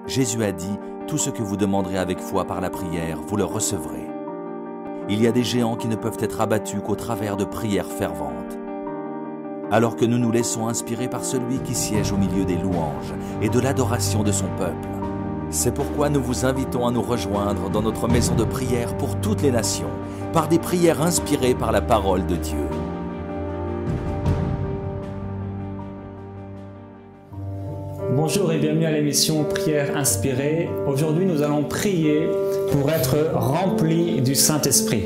Jésus a dit, tout ce que vous demanderez avec foi par la prière, vous le recevrez. Il y a des géants qui ne peuvent être abattus qu'au travers de prières ferventes. Alors que nous nous laissons inspirer par celui qui siège au milieu des louanges et de l'adoration de son peuple. C'est pourquoi nous vous invitons à nous rejoindre dans notre maison de prière pour toutes les nations, par des prières inspirées par la parole de Dieu. Bonjour et bienvenue à l'émission Prière inspirée. Aujourd'hui, nous allons prier pour être remplis du Saint-Esprit.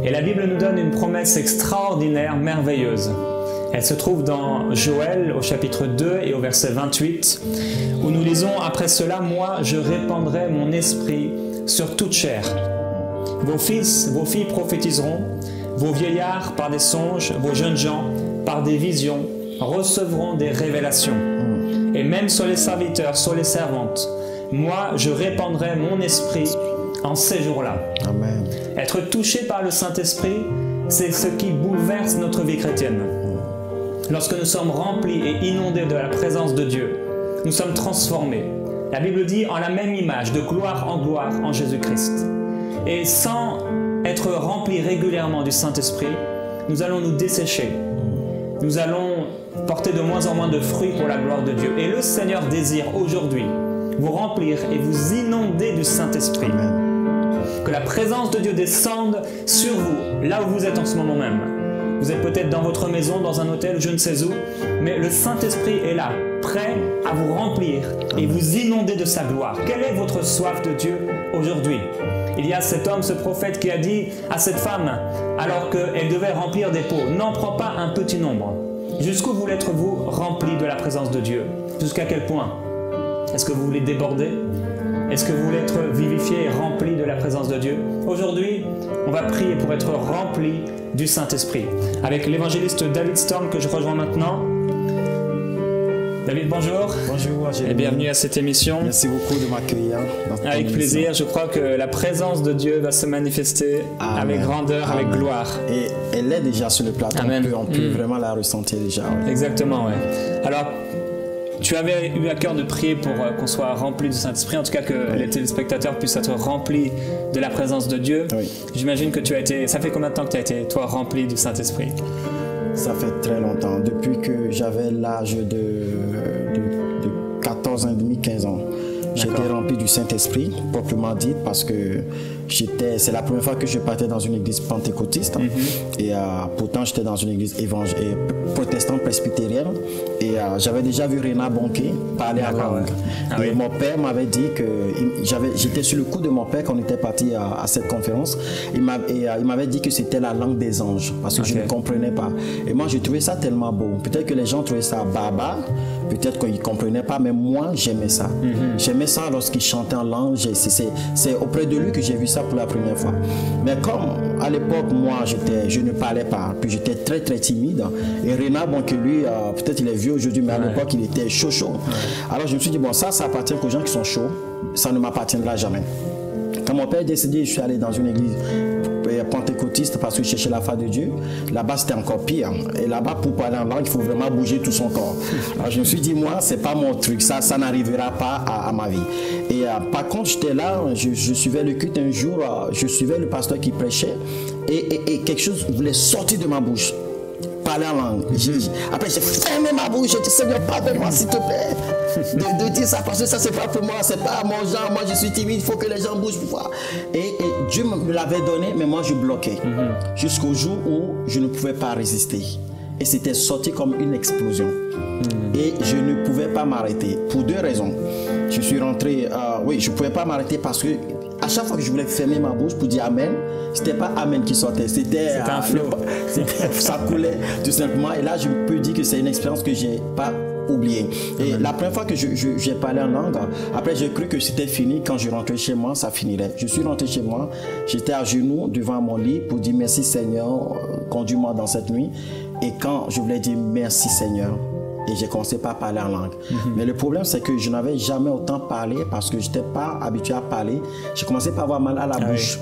Et la Bible nous donne une promesse extraordinaire, merveilleuse. Elle se trouve dans Joël au chapitre 2 et au verset 28, où nous lisons « Après cela, moi, je répandrai mon esprit sur toute chair. Vos fils, vos filles prophétiseront, vos vieillards par des songes, vos jeunes gens par des visions recevront des révélations. Et même sur les serviteurs, sur les servantes, moi, je répandrai mon esprit en ces jours-là. » Amen. Être touché par le Saint-Esprit, c'est ce qui bouleverse notre vie chrétienne. Lorsque nous sommes remplis et inondés de la présence de Dieu, nous sommes transformés. La Bible dit en la même image, de gloire en Jésus-Christ. Et sans être remplis régulièrement du Saint-Esprit, nous allons nous dessécher. Nous allons porter de moins en moins de fruits pour la gloire de Dieu. Et le Seigneur désire aujourd'hui vous remplir et vous inonder du Saint-Esprit. Que la présence de Dieu descende sur vous, là où vous êtes en ce moment même. Vous êtes peut-être dans votre maison, dans un hôtel, je ne sais où, mais le Saint-Esprit est là, prêt à vous remplir et vous inonder de sa gloire. Quelle est votre soif de Dieu aujourd'hui? Il y a cet homme, ce prophète qui a dit à cette femme, alors qu'elle devait remplir des pots, n'en prends pas un petit nombre. Jusqu'où voulez être-vous rempli de la présence de Dieu? Jusqu'à quel point? Est-ce que vous voulez déborder? Est-ce que vous voulez être vivifié et rempli de la présence de Dieu? Aujourd'hui, on va prier pour être rempli du Saint-Esprit. Avec l'évangéliste David Storm que je rejoins maintenant. David, bonjour. Bonjour, et bienvenue à cette émission. Merci beaucoup de m'accueillir. Avec plaisir, je crois que la présence de Dieu va se manifester avec grandeur, avec gloire. Et elle est déjà sur le plateau, Amen. on peut vraiment la ressentir déjà. Oui. Exactement, oui. Alors, tu avais eu à cœur de prier pour qu'on soit rempli du Saint-Esprit, en tout cas que les téléspectateurs puissent être remplis de la présence de Dieu. Oui. J'imagine que tu as été... Ça fait combien de temps que tu as été, toi, rempli du Saint-Esprit? Ça fait très longtemps, depuis que j'avais l'âge de 14 ans et demi, 15 ans. J'étais rempli du Saint-Esprit, proprement dit, parce que c'est la première fois que je partais dans une église pentecôtiste. Et pourtant, j'étais dans une église protestante presbytérienne. Et j'avais déjà vu Réna Bonquet parler en langue. Et mon père m'avait dit que j'étais sur le coup de mon père quand on était parti à cette conférence. Il m'avait dit que c'était la langue des anges, parce que je ne comprenais pas. Et moi, je trouvais ça tellement beau. Peut-être que les gens trouvaient ça barbare, peut-être qu'ils ne comprenaient pas, mais moi, j'aimais ça. J'aimais ça lorsqu'il chantait en langue. C'est auprès de lui que j'ai vu ça pour la première fois. Mais comme à l'époque, moi, je ne parlais pas, puis j'étais très très timide. Et Réna, bon, que lui, peut-être il est vieux aujourd'hui, mais à l'époque, il était chaud. Alors je me suis dit, bon, ça appartient aux gens qui sont chauds, ça ne m'appartiendra jamais. Quand mon père est décédé, je suis allé dans une église pentecôtiste parce que je cherchais la face de Dieu. Là-bas, c'était encore pire. Et là-bas, pour parler en langue, il faut vraiment bouger tout son corps. Alors je me suis dit, moi, c'est pas mon truc, ça n'arrivera pas à ma vie. Et par contre, j'étais là, je suivais le culte un jour, je suivais le pasteur qui prêchait et quelque chose voulait sortir de ma bouche. Parler en langue. Après, j'ai fermé ma bouche, j'ai dit, Seigneur, pardonne-moi, s'il te plaît, de dire ça, parce que ça, c'est pas pour moi, c'est pas mon genre, moi, je suis timide, il faut que les gens bougent pour voir. Et Dieu me l'avait donné, mais moi, je bloquais. Jusqu'au jour où je ne pouvais pas résister. Et c'était sorti comme une explosion. Et je ne pouvais pas m'arrêter, pour deux raisons. Je suis rentré, je ne pouvais pas m'arrêter parce que à chaque fois que je voulais fermer ma bouche pour dire Amen, c'était pas Amen qui sortait, c'était un flow. Ça coulait tout simplement. Et là, je peux dire que c'est une expérience que j'ai pas oubliée. Et la première fois que j'ai parlé en langue, après j'ai cru que c'était fini. Quand je rentrais chez moi, ça finirait. Je suis rentré chez moi, j'étais à genoux devant mon lit pour dire merci Seigneur, conduis-moi dans cette nuit. Et quand je voulais dire merci Seigneur, et j'ai commencé par parler en langue. Mais le problème, c'est que je n'avais jamais autant parlé parce que je n'étais pas habitué à parler. J'ai commencé par avoir mal à la bouche.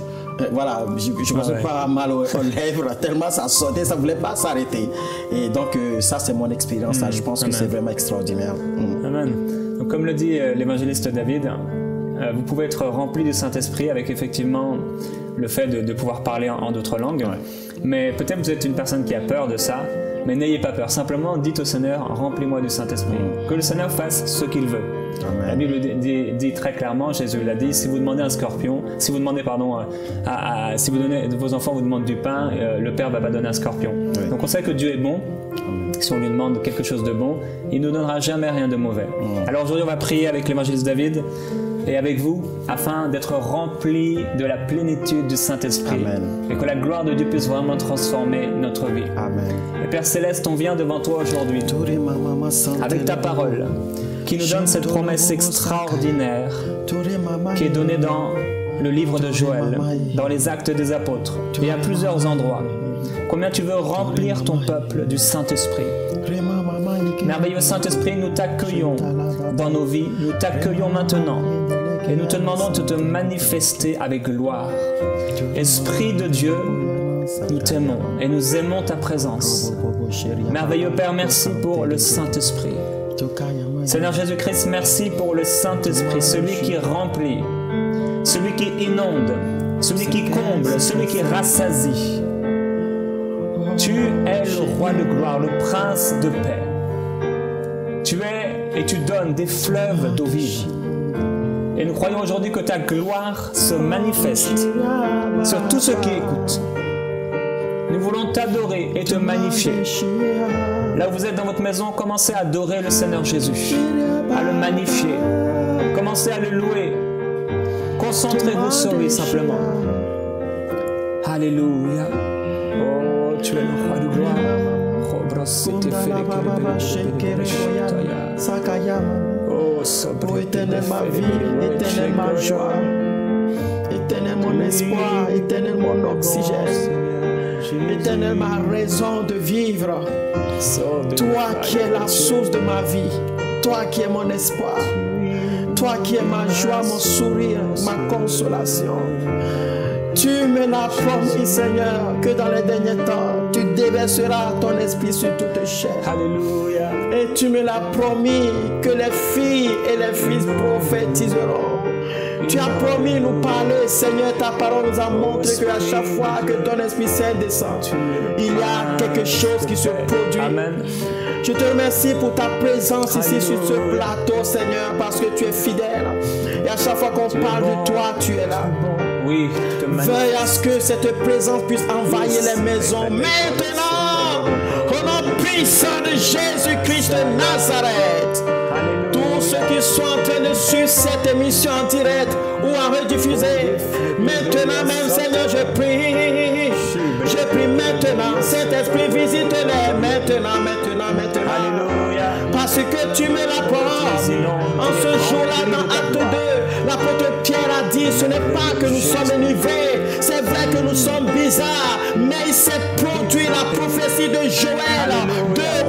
Voilà, je commençais par avoir mal aux lèvres, tellement ça sortait, ça ne voulait pas s'arrêter. Et donc, ça, c'est mon expérience. Je pense que c'est vraiment extraordinaire. Amen. Donc, Comme le dit l'évangéliste David, vous pouvez être rempli du Saint-Esprit avec effectivement le fait de pouvoir parler en d'autres langues. Ouais. Mais peut-être vous êtes une personne qui a peur de ça, mais n'ayez pas peur. Simplement, dites au Seigneur, remplis-moi du Saint-Esprit. Que le Seigneur fasse ce qu'il veut. Amen. La Bible dit très clairement, Jésus l'a dit, si vous demandez un scorpion, si vous demandez, si vous donnez, vos enfants vous demandent du pain, le Père ne va pas donner un scorpion. Oui. Donc on sait que Dieu est bon. Si on lui demande quelque chose de bon, il ne nous donnera jamais rien de mauvais. Alors aujourd'hui, on va prier avec l'évangéliste David et avec vous, afin d'être remplis de la plénitude du Saint-Esprit. Amen. Et que la gloire de Dieu puisse vraiment transformer notre vie. Amen. Et Père Céleste, on vient devant toi aujourd'hui avec ta parole qui nous donne cette promesse extraordinaire qui est donnée dans le livre de Joël, dans les Actes des Apôtres et à plusieurs endroits. Combien tu veux remplir ton peuple du Saint-Esprit. Merveilleux Saint-Esprit, nous t'accueillons dans nos vies, nous t'accueillons maintenant et nous te demandons de te manifester avec gloire. Esprit de Dieu, nous t'aimons et nous aimons ta présence. Merveilleux Père, merci pour le Saint-Esprit. Seigneur Jésus-Christ, merci pour le Saint-Esprit, celui qui remplit, celui qui inonde, celui qui comble, celui qui rassasie. Tu es le roi de gloire, le prince de paix. Tu es et tu donnes des fleuves d'eau vive. Et nous croyons aujourd'hui que ta gloire se manifeste sur tous ceux qui écoutent. Nous voulons t'adorer et te magnifier. Là où vous êtes dans votre maison, commencez à adorer le Seigneur Jésus, à le magnifier. Commencez à le louer. Concentrez-vous sur lui simplement. Alléluia. Oh, tu es le roi de gloire. Oh, éternel ma vie, éternel ma joie, éternel mon espoir, éternel mon oxygène, éternel ma raison de vivre. Toi qui es la source de ma vie, toi qui es mon espoir, toi qui es ma joie, mon sourire, ma consolation. Tu me l'as promis, Seigneur, que dans les derniers temps, tu déverseras ton esprit sur toute chair. Alléluia. Et tu me l'as promis que les filles et les fils prophétiseront. Tu as promis nous parler, Seigneur, ta parole nous a montré qu'à chaque fois que ton Esprit Saint descend, il y a quelque chose qui se produit. Amen. Je te remercie pour ta présence ici sur ce plateau, Seigneur, parce que tu es fidèle. Et à chaque fois qu'on parle de toi, tu es là. Oui, veuille à ce que cette présence puisse envahir les maisons. Maintenant, au nom puissant de Jésus-Christ de Nazareth, tous ceux qui sont en train de suivre cette émission en direct ou en rediffusée, maintenant même, Seigneur, je prie maintenant, Saint-Esprit, visite-les maintenant. Alléluia. Parce que tu me l'apportes. En ce jour-là, dans Acte 2, l'apôtre Pierre a dit, ce n'est pas que nous sommes énivrés, c'est vrai que nous sommes bizarres, mais il s'est produit la prophétie de Joël,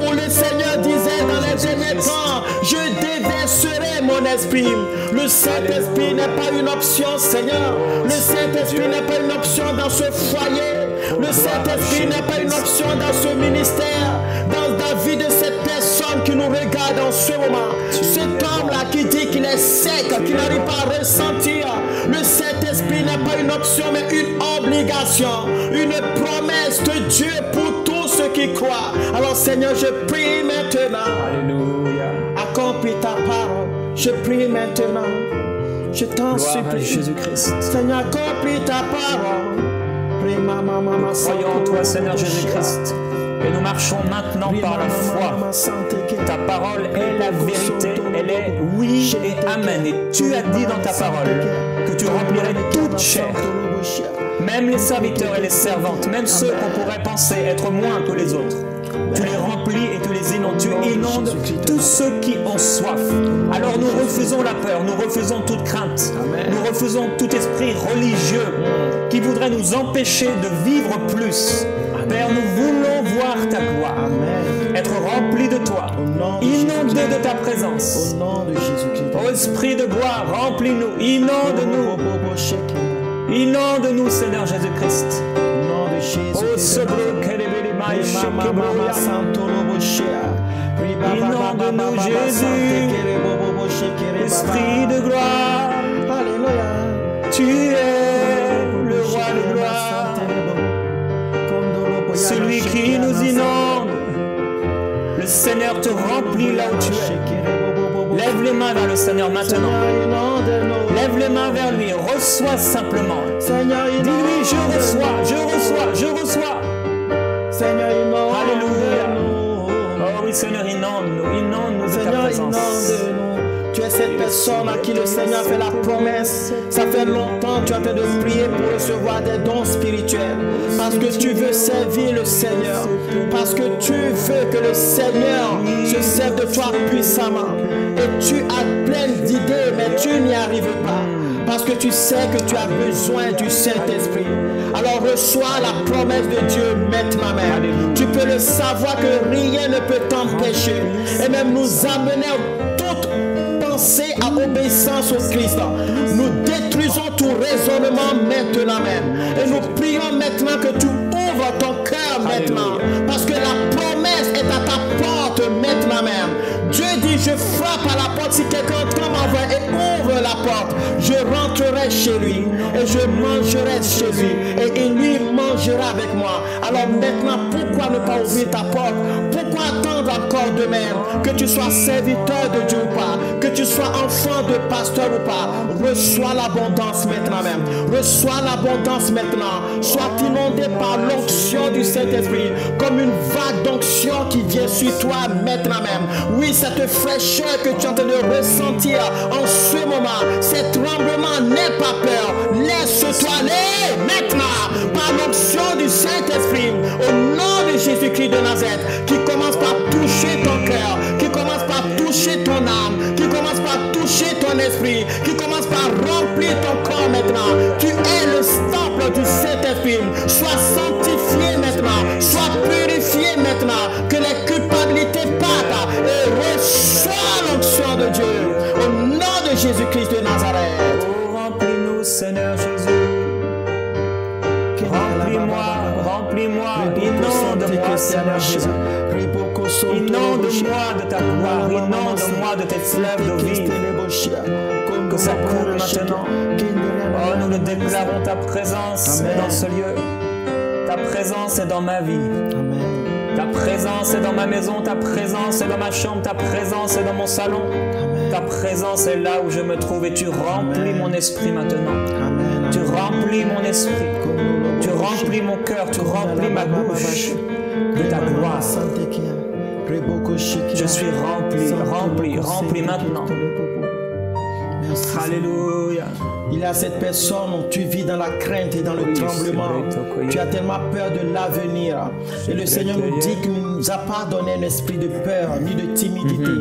où le Seigneur disait dans les derniers temps, je déverserai mon esprit. Le Saint-Esprit n'est pas une option, Seigneur. Le Saint-Esprit n'est pas une option dans ce foyer. Le Saint-Esprit n'est pas une option dans ce ministère, dans la vie de cette personne qui nous regarde en ce moment. Cet homme-là qui dit qu'il est sec, qu'il n'arrive pas à ressentir. Le Saint-Esprit n'est pas une option, mais une obligation, une promesse de Dieu pour tous ceux qui croient. Alors Seigneur, je prie maintenant. Alléluia. Accomplis ta parole. Je prie maintenant. Je t'en supplie. Jésus-Christ. Seigneur, accomplis ta parole. Croyons en toi, Seigneur Jésus-Christ, et nous marchons maintenant par la foi. Ta parole est la vérité, elle est oui et amen. Et tu as dit dans ta parole que tu remplirais toute chair, même les serviteurs et les servantes, même ceux qu'on pourrait penser être moins que les autres. Tu les remplis et tu les inondes. Tu inondes tous ceux qui ont soif. Alors nous refusons la peur, nous refusons toute crainte. Nous refusons tout esprit religieux qui voudrait nous empêcher de vivre plus. Père, nous voulons voir ta gloire, être remplis de toi, inondés de ta présence. Ô Esprit de gloire, remplis-nous, inonde-nous. Inonde-nous, Seigneur Jésus-Christ. Inonde-nous, Jésus. Esprit de gloire. Alléluia. Tu es le roi de gloire. Celui qui nous inonde. Le Seigneur te remplit là où tu es. Lève les mains vers le Seigneur maintenant. Lève les mains vers lui. Reçois simplement. Dis-lui, je reçois, je reçois, je reçois. Alléluia. Oh oui, Seigneur, inonde-nous de ta présence. Tu es cette personne à qui le Seigneur fait la promesse. Ça fait longtemps que tu es en train de prier pour recevoir des dons spirituels. Parce que tu veux servir le Seigneur. Parce que tu veux que le Seigneur se serve de toi puissamment. Et tu as plein d'idées, mais tu n'y arrives pas. Parce que tu sais que tu as besoin du Saint-Esprit. Alors reçois la promesse de Dieu maintenant même. Tu peux le savoir que rien ne peut t'empêcher. Et même nous amener toute pensée à obéissance au Christ. Nous détruisons tout raisonnement maintenant même. Et nous prions maintenant que tu ouvres ton cœur maintenant. Parce que la promesse est à ta porte maintenant même. Dieu dit, je frappe à la porte. Si quelqu'un entend ma voix et ouvre la porte, je rentrerai chez lui et je mangerai chez lui et il lui mangera avec moi. Alors maintenant, pourquoi ne pas ouvrir ta porte? Pourquoi attendre encore demain? Que tu sois serviteur de Dieu ou pas, que tu sois enfant de pasteur ou pas, reçois l'abondance maintenant même. Reçois l'abondance maintenant. Sois inondé par l'onction du Saint-Esprit, comme une vague d'onction qui vient sur toi maintenant même. Oui, cette fraîcheur que tu es en train de ressentir en ce moment, ces tremblements, n'aie pas peur. Laisse-toi aller maintenant par l'onction du Saint-Esprit au nom de Jésus-Christ de Nazareth, qui commence par toucher ton cœur, qui commence par toucher ton âme, qui commence par toucher ton esprit, qui commence par remplir ton corps maintenant. Tu es le temple du Saint-Esprit. Sois sanctifié maintenant, sois purifié maintenant, que les culpabilités partent et reçois l'onction de Dieu au nom de Jésus-Christ de Nazareth. Oh, remplis-nous, Seigneur Jésus. Remplis-moi, remplis-moi, inonde-moi, Seigneur Jésus. Inonde-moi de ta gloire, inonde-moi de tes fleuves d'eau vive. Que ça coule maintenant. Oh, nous le déclarons, ta présence est dans ce lieu. Ta présence est dans ma vie. Ta présence est dans ma maison, ta présence est dans ma chambre, ta présence est dans mon salon. Ta présence est là où je me trouve et tu remplis mon esprit maintenant. Tu remplis mon esprit. Tu remplis mon cœur, tu remplis ma bouche de ta gloire. Je suis rempli maintenant. Alléluia. Il y a cette personne où tu vis dans la crainte et dans le tremblement. Tu as tellement peur de l'avenir. Et le Seigneur nous dit qu'il ne nous a pas donné un esprit de peur ni de timidité,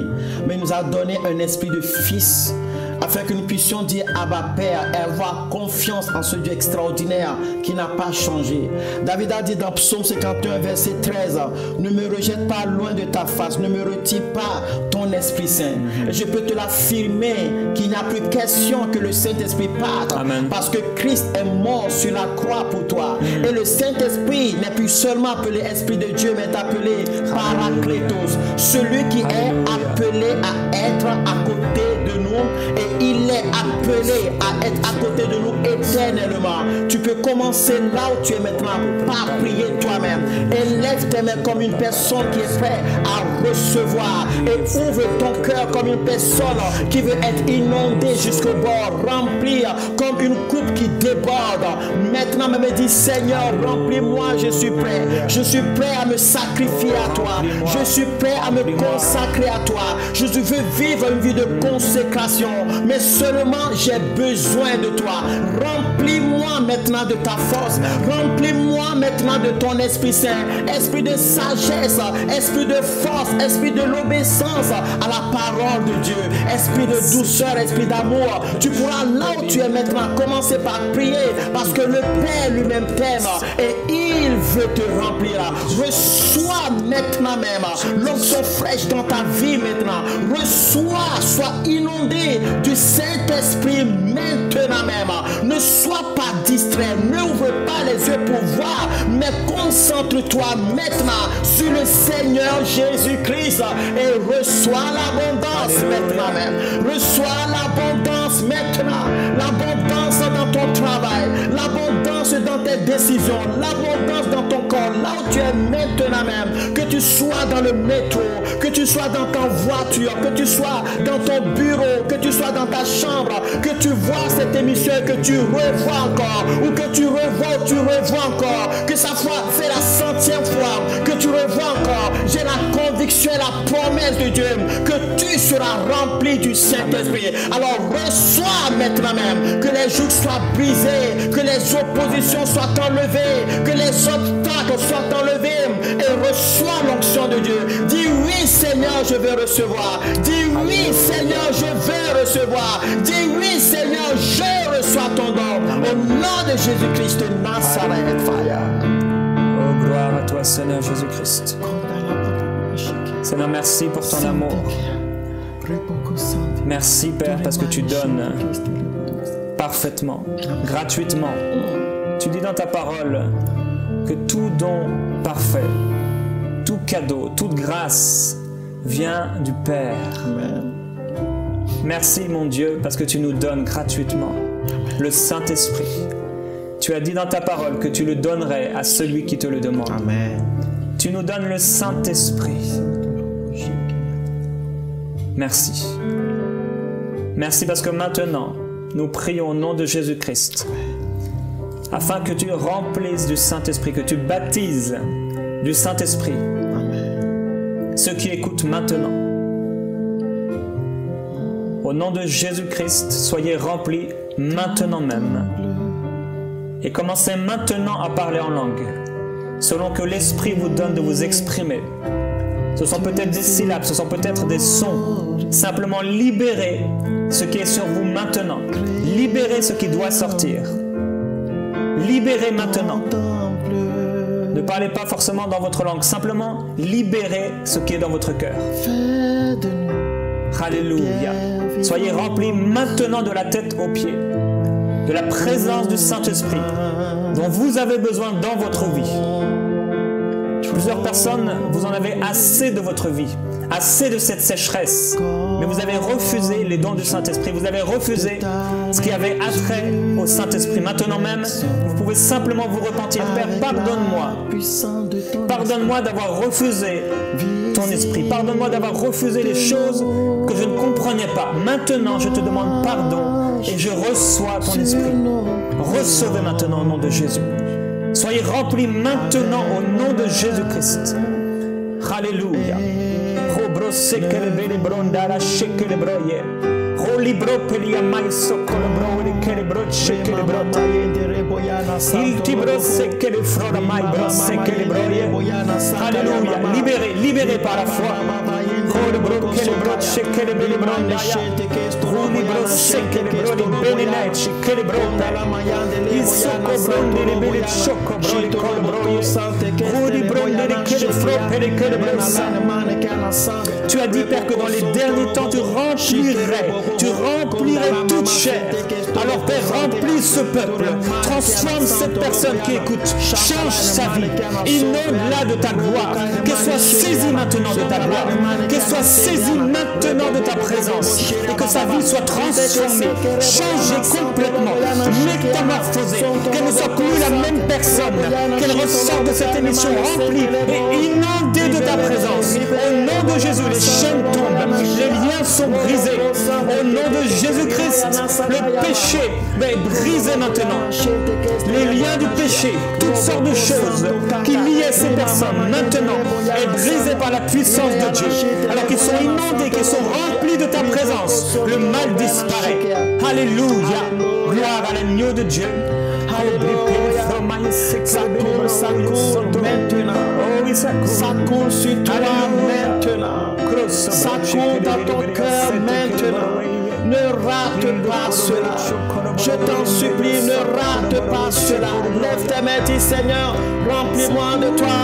mais il nous a donné un esprit de fils, afin que nous puissions dire Abba Père et avoir confiance en ce Dieu extraordinaire qui n'a pas changé. David a dit dans Psaume 51 verset 13, ne me rejette pas loin de ta face, ne me retire pas ton Esprit Saint. Et je peux te l'affirmer qu'il n'y a plus question que le Saint-Esprit parte. Amen. Parce que Christ est mort sur la croix pour toi. Et le Saint-Esprit n'est plus seulement appelé Esprit de Dieu, mais est appelé Paraclétos, celui qui est appelé à être à côté de nous, et il est appelé à être à côté de nous éternellement. Tu peux commencer là où tu es maintenant par prier toi-même. Élève tes mains comme une personne qui est prête à recevoir, et ouvre ton cœur comme une personne qui veut être inondée jusqu'au bord, remplir comme une coupe qui déborde. Maintenant, me dis Seigneur, remplis-moi, je suis prêt. Je suis prêt à me sacrifier à toi. Je suis prêt à me consacrer à toi. Je veux vivre une vie de consécration, mais seulement j'ai besoin de toi. Remplis-moi maintenant de ta force. Remplis-moi maintenant de ton Esprit Saint. Esprit de sagesse, esprit de force, esprit de l'obéissance à la parole de Dieu. Esprit de douceur, esprit d'amour. Tu pourras là où tu es maintenant commencer par prier, parce que le Père lui-même t'aime et il veut te remplir. Reçois maintenant même l'onction fraîche dans ta vie maintenant. Reçois, sois inondé du Saint-Esprit maintenant toi-même. Ne sois pas distrait, n'ouvre pas les yeux pour voir, mais concentre-toi maintenant sur le Seigneur Jésus-Christ et reçois l'abondance maintenant même. Reçois l'abondance maintenant. L'abondance dans ton travail, l'abondance dans tes décisions, l'abondance dans ton corps, là où tu es maintenant même. Que tu sois dans le métro, que tu sois dans ta voiture, que tu sois dans ton bureau, que tu sois dans ta chambre, que tu vois cette émission et que tu revois encore, ou que tu revois encore, que ça soit c'est la 100e fois que tu revois encore. J'ai la conviction et la promesse de Dieu que tu seras rempli du Saint-Esprit. Alors reçois maintenant même, que les jougs soient brisés, que les oppositions soient enlevées, que les obstacles soient enlevés, et reçois l'onction de Dieu. Dis oui Seigneur, je veux recevoir. Dis oui Seigneur, je veux recevoir. Dis oui Seigneur, je reçois ton don. Au nom de Jésus-Christ de Nazareth. Oh, gloire à toi Seigneur Jésus-Christ. Seigneur, merci pour ton amour. Merci Père parce que tu donnes parfaitement, gratuitement. Tu dis dans ta parole que tout don parfait, tout cadeau, toute grâce vient du Père. Amen. Merci mon Dieu parce que tu nous donnes gratuitement le Saint-Esprit. Tu as dit dans ta parole que tu le donnerais à celui qui te le demande. Amen. Tu nous donnes le Saint-Esprit. Merci. Merci parce que maintenant, nous prions au nom de Jésus-Christ, afin que tu remplisses du Saint-Esprit, que tu baptises du Saint-Esprit ceux qui écoutent maintenant. Au nom de Jésus-Christ, soyez remplis maintenant même. Et commencez maintenant à parler en langue, selon que l'Esprit vous donne de vous exprimer. Ce sont peut-être des syllabes, ce sont peut-être des sons. Simplement libérez ce qui est sur vous maintenant. Libérez ce qui doit sortir. Libérez maintenant. Ne parlez pas forcément dans votre langue. Simplement libérez ce qui est dans votre cœur. Alléluia. Soyez remplis maintenant de la tête aux pieds, de la présence du Saint-Esprit dont vous avez besoin dans votre vie. Plusieurs personnes, vous en avez assez de votre vie, assez de cette sécheresse, mais vous avez refusé les dons du Saint-Esprit, vous avez refusé ce qui avait attrait au Saint-Esprit. Maintenant même, vous pouvez simplement vous repentir. Père, pardonne-moi. Pardonne-moi d'avoir refusé ton esprit. Pardonne-moi d'avoir refusé les choses que je ne comprenais pas. Maintenant, je te demande pardon et je reçois ton esprit. Recevez maintenant au nom de Jésus. Soyez remplis maintenant au nom de Jésus-Christ. Alléluia. Alléluia. Libérez par la foi. Tu as dit, Père, que dans les derniers temps, tu remplirais toute chair. Alors, Père, remplis ce peuple. Transforme cette personne qui écoute. Change sa vie. Inonde-la de ta gloire. Qu'elle soit saisie maintenant de ta gloire. Qu'elle soit saisie maintenant de ta présence. Et que sa vie soit transformée, changée complètement, métamorphosée. Qu'elle ne soit plus la même personne. Qu'elle ressorte de cette émission remplie et inondée de ta présence. Au nom de Jésus, les chaînes tombent, les liens sont brisés. Au nom de Jésus-Christ, le péché est brisé maintenant. Les liens du péché, toutes sortes de choses qui liaient ces personnes, maintenant, est brisé par la puissance de Dieu. Alors qu'ils sont inondés, qu'ils sont remplis de ta présence, le mal disparaît. Alléluia. Gloire à l'agneau de Dieu. Ça coule maintenant. Ça coule sur toi maintenant. Ça coule dans ton cœur maintenant. Ne rate pas cela. Je t'en supplie, ne rate pas cela. Lève tes mains, dis Seigneur, remplis-moi de toi.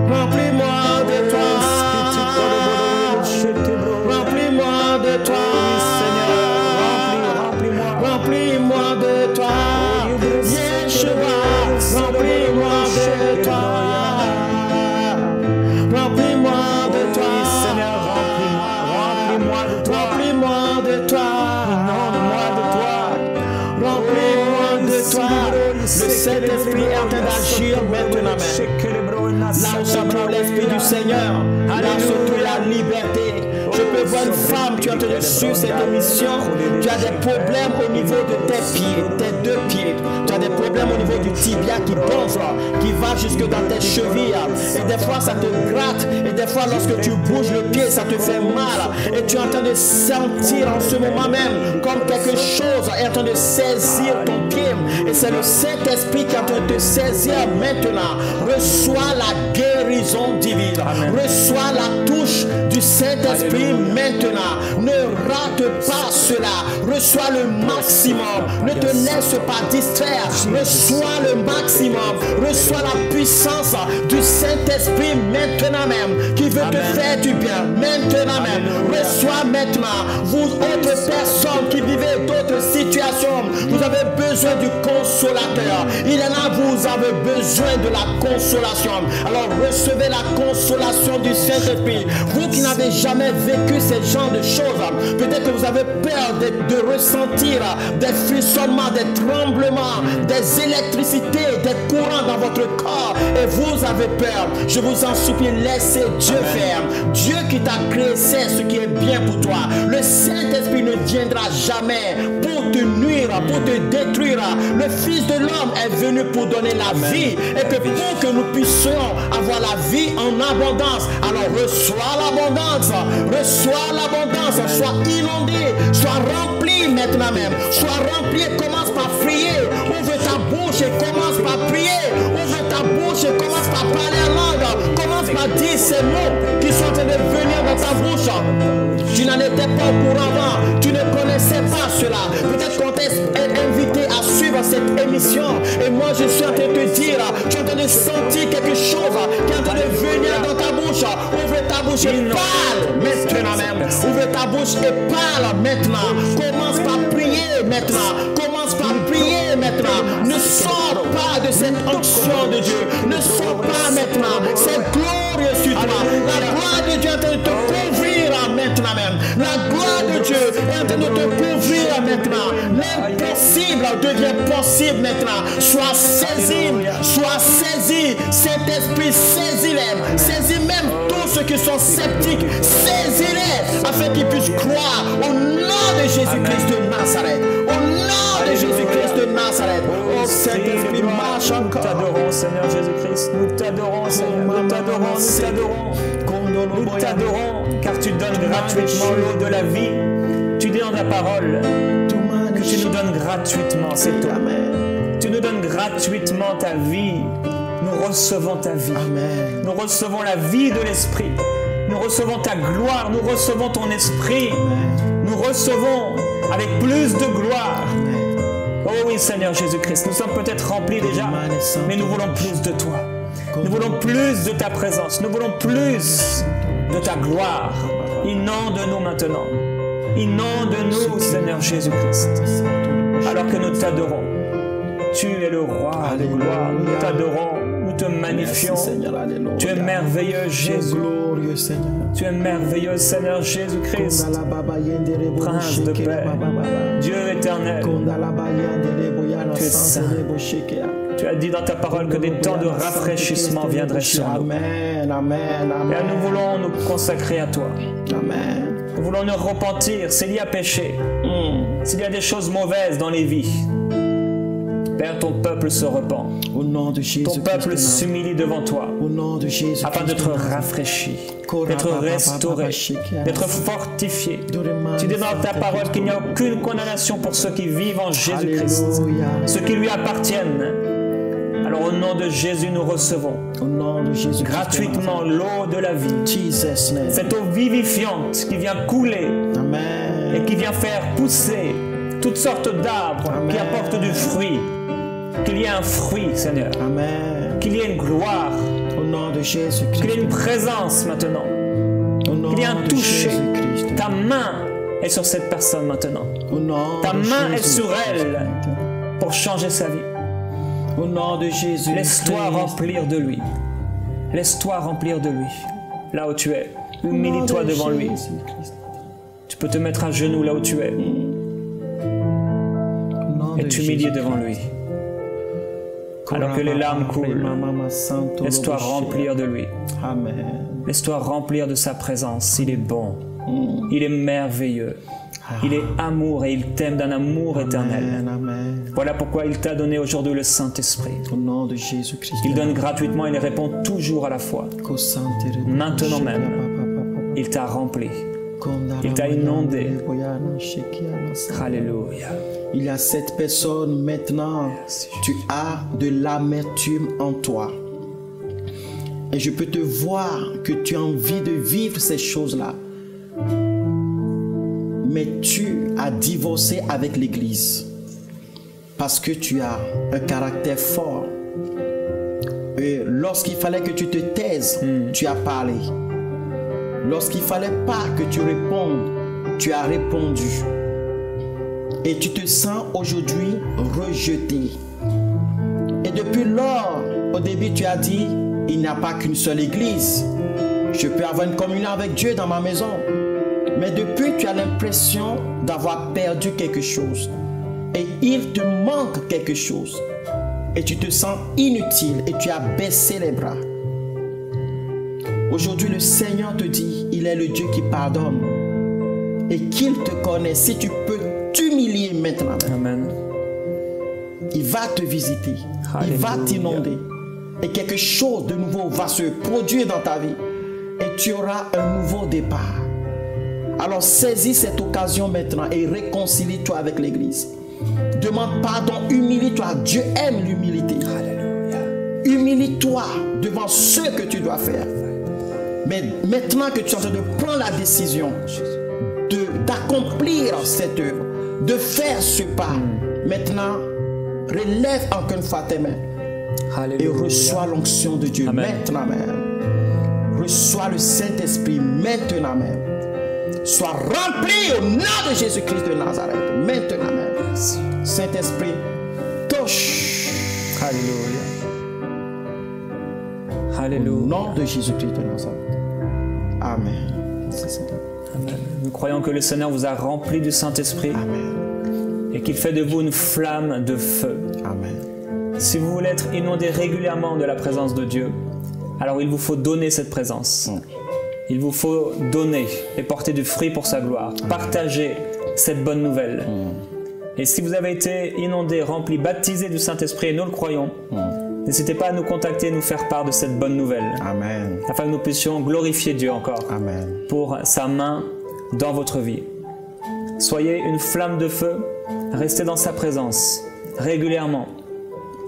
Remplis-moi de toi. Remplis-moi de toi. Le Saint-Esprit est en train d'agir maintenant même. Là où se trouve l'Esprit du Seigneur, là où se trouve la liberté. Je peux voir une femme, tu es en train de suivre cette émission, tu as des problèmes au niveau de tes pieds, tes deux pieds. Tu as des problèmes au niveau du tibia qui gonfle, qui va jusque dans tes chevilles. Et des fois ça te gratte, et des fois lorsque tu bouges le pied, ça te fait mal. Et tu es en train de sentir en ce moment même comme quelque chose est en train de saisir ton pied. Et c'est le Saint-Esprit qui est en train de te saisir maintenant. Reçois la guérison divine. Reçois la touche du Saint-Esprit maintenant. Ne rate pas cela. Reçois le maximum. Ne te laisse pas distraire. Reçois le maximum. Reçois la puissance du Saint-Esprit maintenant même qui veut te faire du bien. Maintenant même. Reçois maintenant. Vous autres personnes qui vivez d'autres situations, vous avez besoin du consolateur. Il y en a, vous avez besoin de la consolation. Alors recevez la consolation du Saint-Esprit. Vous qui n'avez jamais vécu ce genre de choses, peut-être que vous avez peur de ressentir des frissonnements, des tremblements, des électricités, des courants dans votre corps et vous avez peur. Je vous en supplie, laissez Dieu faire. Dieu qui t'a créé sait ce qui est bien pour toi. Le Saint-Esprit ne viendra jamais pour te nuire, pour te détruire. Le Fils de l'homme est venu pour donner la vie et que pour que nous puissions avoir la vie en abondance, alors reçois l'abondance, sois inondé, sois rempli maintenant même, sois rempli et commence par prier. Ouvre ta bouche et commence par prier. Ouvre ta bouche et commence par parler en langue. Commence par dire ces mots qui sont en train de venir dans ta bouche. Tu n'en étais pas au courant avant, tu ne connaissais pas cela. Peut-être qu'on t'a invité à suivre cette émission et moi je suis en train de te dire, tu es en train de sentir quelque chose qui est en train de venir dans ta bouche. Ouvre ta bouche et parle maintenant même. Ouvre ta bouche et parle maintenant. Commence par prier maintenant. Commence par prier maintenant. Ne sors pas de cette onction de Dieu. Ne sors pas maintenant. C'est glorieux sur toi. La gloire de Dieu est en train de te couvrir maintenant même. La gloire de Dieu est en train de te couvrir maintenant. L'impossible devient possible maintenant. Sois saisi. Saint-Esprit, saisis-les. Saisis même tous ceux qui sont sceptiques. Saisis-les afin qu'ils puissent croire au nom de Jésus-Christ de Nazareth. Au nom de Jésus-Christ de Nazareth. Oh Saint-Esprit, marche encore. Nous t'adorons, Seigneur Jésus-Christ. Nous t'adorons, Seigneur. Nous t'adorons, nous t'adorons, car tu donnes gratuitement l'eau de la vie. Tu dis dans ta parole que tu nous donnes gratuitement, c'est tout. Tu nous donnes gratuitement ta vie. Nous recevons ta vie. Amen. Nous recevons la vie de l'Esprit. Nous recevons ta gloire. Nous recevons ton Esprit. Amen. Nous recevons avec plus de gloire. Amen. Oh oui, Seigneur Jésus-Christ, nous sommes peut-être remplis déjà, mais nous voulons plus de toi. Nous voulons plus de ta présence. Nous voulons plus de ta gloire. Inonde-nous maintenant. Inonde-nous, Seigneur Jésus-Christ. Alors que nous t'adorons. Tu es le roi de gloire. Nous t'adorons. Nous te magnifions. Tu es merveilleux, Jésus. Tu es merveilleux, Seigneur Jésus-Christ. Prince de paix. Dieu éternel. Tu es saint. Tu as dit dans ta parole que des temps de rafraîchissement viendraient sur nous. Et nous voulons nous consacrer à toi. Nous voulons nous repentir s'il y a péché, s'il y a des choses mauvaises dans les vies. Père, ton peuple se repent. Au nom de Jésus, ton peuple s'humilie devant toi. Au nom de Jésus, afin d'être rafraîchi, d'être restauré, d'être fortifié. Tu dis dans ta parole qu'il n'y a aucune condamnation pour ceux qui vivent en Jésus-Christ, ceux qui lui appartiennent. Alors au nom de Jésus, nous recevons gratuitement l'eau de la vie. Cette eau vivifiante qui vient couler et qui vient faire pousser toutes sortes d'arbres qui apportent du fruit. Qu'il y ait un fruit, Seigneur. Qu'il y ait une gloire. Au nom de Jésus-Christ. Qu'il y ait une présence maintenant. Qu'il y ait un toucher. Ta main est sur cette personne maintenant. Ta main est sur elle pour changer sa vie. Au nom de Jésus. Laisse-toi remplir de lui. Laisse-toi remplir de lui. Là où tu es. Humilie-toi devant lui. Tu peux te mettre à genoux là où tu es. Et t'humilier devant lui. Alors que les larmes coulent, laisse-toi remplir de lui. Amen. Laisse-toi remplir de sa présence. Il est bon. Il est merveilleux. Il est amour et il t'aime d'un amour éternel. Amen. Voilà pourquoi il t'a donné aujourd'hui le Saint-Esprit. Au nom de Jésus-Christ. Il donne gratuitement, il répond toujours à la fois. Maintenant même, il t'a rempli. Il t'a inondé. Alléluia. Il y a cette personne maintenant, tu as de l'amertume en toi. Et je peux te voir que tu as envie de vivre ces choses-là. Mais tu as divorcé avec l'Église. Parce que tu as un caractère fort. Et lorsqu'il fallait que tu te taises, tu as parlé. Lorsqu'il ne fallait pas que tu répondes, tu as répondu. Et tu te sens aujourd'hui rejeté. Et depuis lors, au début, tu as dit, il n'y a pas qu'une seule église. Je peux avoir une communion avec Dieu dans ma maison. Mais depuis, tu as l'impression d'avoir perdu quelque chose. Et il te manque quelque chose. Et tu te sens inutile et tu as baissé les bras. Aujourd'hui, le Seigneur te dit, il est le Dieu qui pardonne. Et qu'il te connaît. Si tu peux t'humilier maintenant, Amen. Il va te visiter. Alléluia. Il va t'inonder. Et quelque chose de nouveau va se produire dans ta vie. Et tu auras un nouveau départ. Alors saisis cette occasion maintenant et réconcilie-toi avec l'Église. Demande pardon, humilie-toi. Dieu aime l'humilité. Humilie-toi devant ce que tu dois faire. Mais maintenant que tu es en train de prendre la décision d'accomplir cette œuvre, de faire ce pas, maintenant, relève encore une fois tes mains. Alléluia. Et reçois l'onction de Dieu. Amen. Maintenant même. Reçois le Saint-Esprit maintenant même. Sois rempli au nom de Jésus-Christ de Nazareth. Maintenant même. Saint-Esprit, touche. Alléluia. Au Alléluia. nom de Jésus-Christ de Nazareth. Amen. Amen. Nous croyons que le Seigneur vous a rempli du Saint-Esprit Amen. et qu'il fait de vous une flamme de feu. Amen. Si vous voulez être inondé régulièrement de la présence de Dieu, alors il vous faut donner cette présence. Il vous faut donner et porter du fruit pour sa gloire. Partager cette bonne nouvelle. Et si vous avez été inondé, rempli, baptisé du Saint-Esprit, et nous le croyons, n'hésitez pas à nous contacter et nous faire part de cette bonne nouvelle. Amen. Afin que nous puissions glorifier Dieu encore Amen. pour sa main dans votre vie. Soyez une flamme de feu, restez dans sa présence régulièrement.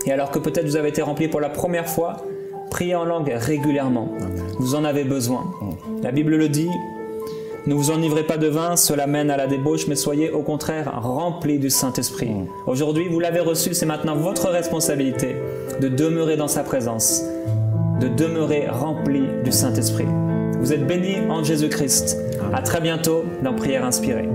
Et alors que peut-être vous avez été rempli pour la première fois, priez en langue régulièrement. Amen. Vous en avez besoin. La Bible le dit, ne vous enivrez pas de vin, cela mène à la débauche, mais soyez au contraire remplis du Saint-Esprit. Aujourd'hui, vous l'avez reçu, c'est maintenant votre responsabilité de demeurer dans sa présence, de demeurer rempli du Saint-Esprit. Vous êtes bénis en Jésus-Christ. À très bientôt dans Prière Inspirée.